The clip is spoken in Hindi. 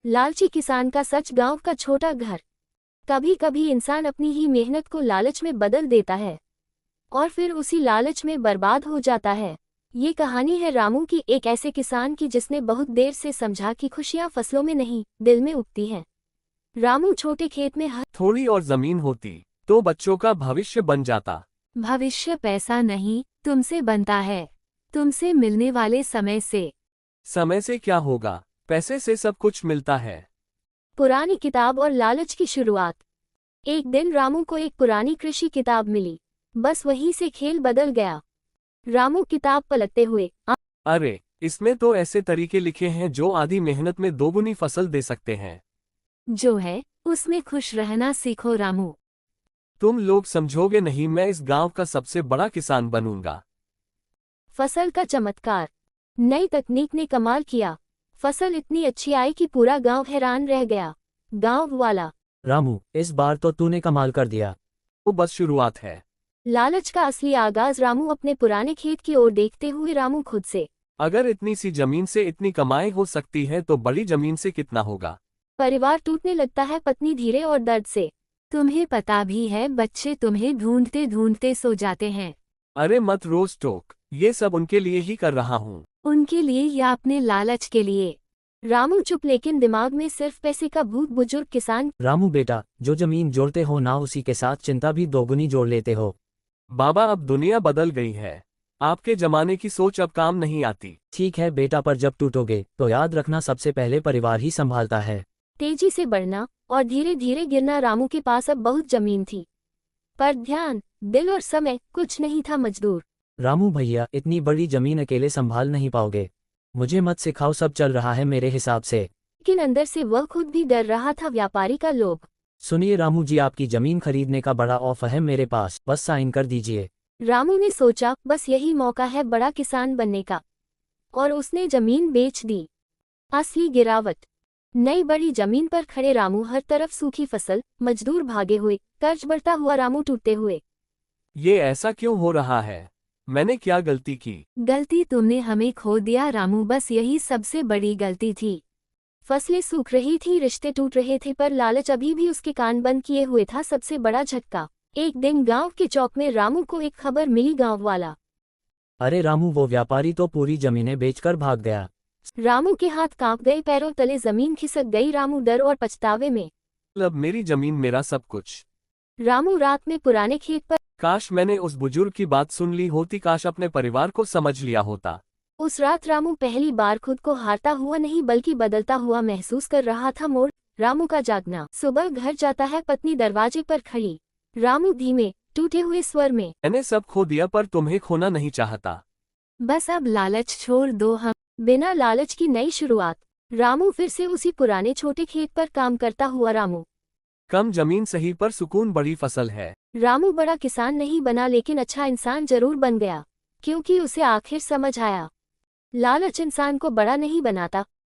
लालची किसान का सच। गांव का छोटा घर। कभी कभी इंसान अपनी ही मेहनत को लालच में बदल देता है और फिर उसी लालच में बर्बाद हो जाता है। ये कहानी है रामू की, एक ऐसे किसान की जिसने बहुत देर से समझा कि खुशियां फसलों में नहीं, दिल में उगती हैं। रामू छोटे खेत में थोड़ी और जमीन होती तो बच्चों का भविष्य बन जाता। भविष्य पैसा नहीं, तुमसे बनता है, तुमसे मिलने वाले समय से। समय से क्या होगा, पैसे से सब कुछ मिलता है। पुरानी किताब और लालच की शुरुआत। एक दिन रामू को एक पुरानी कृषि किताब मिली। बस वहीं से खेल बदल गया। रामू किताब पलटते हुए, अरे, इसमें तो ऐसे तरीके लिखे हैं जो आधी मेहनत में दोगुनी फसल दे सकते हैं। जो है उसमें खुश रहना सीखो रामू। तुम लोग समझोगे नहीं, मैं इस गांव का सबसे बड़ा किसान बनूंगा। फसल का चमत्कार। नई तकनीक ने कमाल किया। फसल इतनी अच्छी आई कि पूरा गांव हैरान रह गया। गांव वाला, रामू, इस बार तो तूने कमाल कर दिया। वो बस शुरुआत है। लालच का असली आगाज। रामू अपने पुराने खेत की ओर देखते हुए रामू खुद से, अगर इतनी सी जमीन से इतनी कमाई हो सकती है तो बड़ी जमीन से कितना होगा। परिवार टूटने लगता है, पत्नी धीरे और दर्द से। तुम्हें पता भी है बच्चे तुम्हें ढूंढते ढूंढते सो जाते हैं। अरे मत रोज टोक, ये सब उनके लिए ही कर रहा हूँ। उनके लिए या अपने लालच के लिए। रामू चुप, लेकिन दिमाग में सिर्फ पैसे का भूत। बुजुर्ग किसान, रामू बेटा, जो जमीन जोड़ते हो ना उसी के साथ चिंता भी दोगुनी जोड़ लेते हो। बाबा, अब दुनिया बदल गई है। आपके जमाने की सोच अब काम नहीं आती। ठीक है बेटा, पर जब टूटोगे तो याद रखना सबसे पहले परिवार ही संभालता है। तेजी से बढ़ना और धीरे धीरे गिरना। रामू के पास अब बहुत जमीन थी, पर ध्यान, दिल और समय कुछ नहीं था। मजदूर, रामू भैया, इतनी बड़ी जमीन अकेले संभाल नहीं पाओगे। मुझे मत सिखाओ, सब चल रहा है मेरे हिसाब से। लेकिन अंदर से वह खुद भी डर रहा था। व्यापारी का लोभ। सुनिए रामू जी, आपकी जमीन खरीदने का बड़ा ऑफर है मेरे पास, बस साइन कर दीजिए। रामू ने सोचा, बस यही मौका है बड़ा किसान बनने का, और उसने जमीन बेच दी। असली गिरावट। नई बड़ी जमीन पर खड़े रामू, हर तरफ सूखी फसल, मजदूर भागे हुए, कर्ज बढ़ता हुआ, रामू टूटते हुए। ये ऐसा क्यों हो रहा है? मैंने क्या गलती की? गलती तुमने हमें खो दिया रामू, बस यही सबसे बड़ी गलती थी। फसलें सूख रही थी, रिश्ते टूट रहे थे, पर लालच अभी भी उसके कान बंद किए हुए था। सबसे बड़ा झटका। एक दिन गांव के चौक में रामू को एक खबर मिली। गांव वाला, अरे रामू, वो व्यापारी तो पूरी जमीनें बेचकर भाग गया। रामू के हाथ कांप गए, पैरों तले जमीन खिसक गई। रामू डर और पछतावे में। अब मेरी जमीन, मेरा सब कुछ। रामू रात में पुराने खेत पर, काश मैंने उस बुजुर्ग की बात सुन ली होती, काश अपने परिवार को समझ लिया होता। उस रात रामू पहली बार खुद को हारता हुआ नहीं बल्कि बदलता हुआ महसूस कर रहा था। मोड़। रामू का जागना। सुबह घर जाता है, पत्नी दरवाजे पर खड़ी। रामू धीमे टूटे हुए स्वर में, मैंने सब खो दिया पर तुम्हें खोना नहीं चाहता। बस अब लालच छोड़ दो हम। बिना लालच की नई शुरुआत। रामू फिर से उसी पुराने छोटे खेत पर काम करता हुआ। रामू, कम जमीन सही पर सुकून, बड़ी फसल है। रामू बड़ा किसान नहीं बना, लेकिन अच्छा इंसान जरूर बन गया, क्योंकि उसे आखिर समझ आया, लालच इंसान को बड़ा नहीं बनाता,